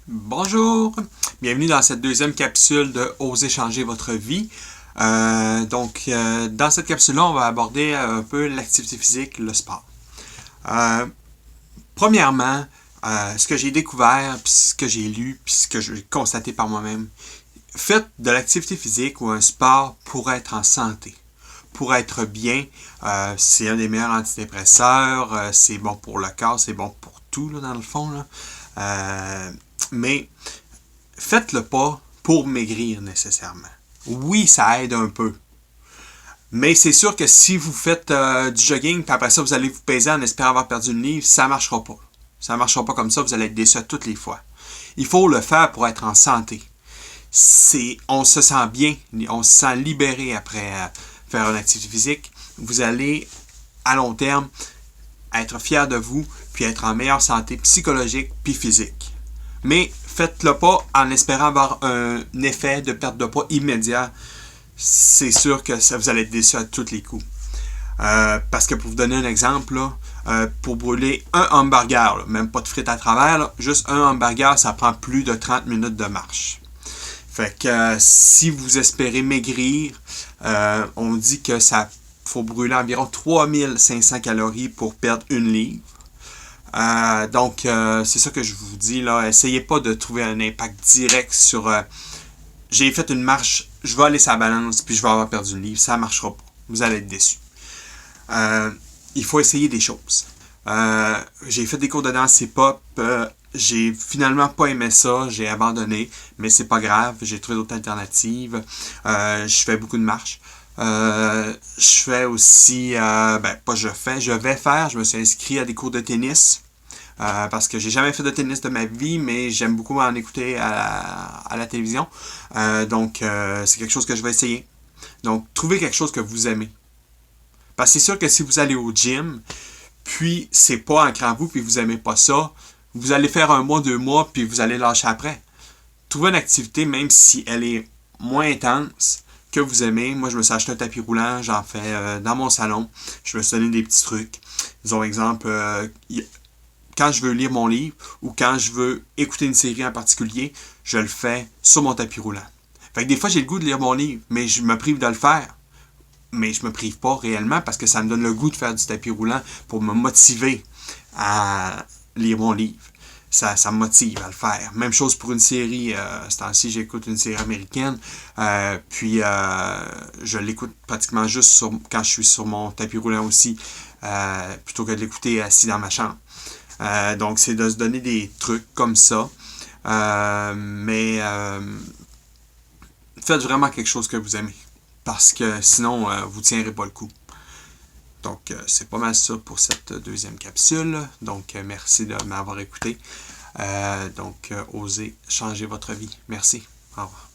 Bonjour, bienvenue dans cette deuxième capsule de Oser changer votre vie. Dans cette capsule-là, on va aborder un peu l'activité physique, le sport. Euh, Premièrement, ce que j'ai découvert, puis ce que j'ai lu, puis ce que j'ai constaté par moi-même, faites de l'activité physique ou un sport pour être en santé. Pour être bien, c'est un des meilleurs antidépresseurs, c'est bon pour le corps, c'est bon pour tout là, dans le fond. Là. Mais faites-le pas pour maigrir nécessairement. Oui, ça aide un peu. Mais c'est sûr que si vous faites du jogging, puis après ça, vous allez vous peser en espérant avoir perdu une livre, ça ne marchera pas. Ça ne marchera pas comme ça, vous allez être déçu toutes les fois. Il faut le faire pour être en santé. On se sent bien, on se sent libéré après faire une activité physique. Vous allez, à long terme, être fier de vous, puis être en meilleure santé psychologique puis physique. Mais faites-le pas en espérant avoir un effet de perte de poids immédiat. C'est sûr que vous allez être déçu à tous les coups. Parce que pour vous donner un exemple, là, pour brûler un hamburger, là, même pas de frites à travers, là, juste un hamburger, ça prend plus de 30 minutes de marche. Fait que si vous espérez maigrir, on dit que ça faut brûler environ 3500 calories pour perdre une livre. C'est ça que je vous dis là. Essayez pas de trouver un impact direct sur. J'ai fait une marche, je vais aller sur la balance, puis je vais avoir perdu une livre. Ça ne marchera pas. Vous allez être déçu. Il faut essayer des choses. J'ai fait des cours de danse hip-hop. J'ai finalement pas aimé ça. J'ai abandonné. Mais c'est pas grave. J'ai trouvé d'autres alternatives. Je fais beaucoup de marches. Je fais aussi. Je vais faire. Je me suis inscrit à des cours de tennis. Parce que j'ai jamais fait de tennis de ma vie, mais j'aime beaucoup en écouter à la télévision. C'est quelque chose que je vais essayer. Donc, trouvez quelque chose que vous aimez. Parce que c'est sûr que si vous allez au gym, puis c'est pas ancré en vous, puis vous aimez pas ça, vous allez faire 1 mois, 2 mois, puis vous allez lâcher après. Trouvez une activité, même si elle est moins intense, que vous aimez. Moi, je me suis acheté un tapis roulant, j'en fais dans mon salon. Je me suis donné des petits trucs. Disons, exemple, quand je veux lire mon livre ou quand je veux écouter une série en particulier, je le fais sur mon tapis roulant. Fait que des fois, j'ai le goût de lire mon livre, mais je me prive de le faire. Mais je me prive pas réellement parce que ça me donne le goût de faire du tapis roulant pour me motiver à lire mon livre. Ça me motive à le faire. Même chose pour une série. Ce temps-ci, j'écoute une série américaine. Je l'écoute pratiquement juste quand je suis sur mon tapis roulant aussi, plutôt que de l'écouter assis dans ma chambre. Donc, c'est de se donner des trucs comme ça. Faites vraiment quelque chose que vous aimez. Parce que sinon, vous ne tiendrez pas le coup. Donc, c'est pas mal ça pour cette deuxième capsule. Donc, merci de m'avoir écouté. Osez changer votre vie. Merci. Au revoir.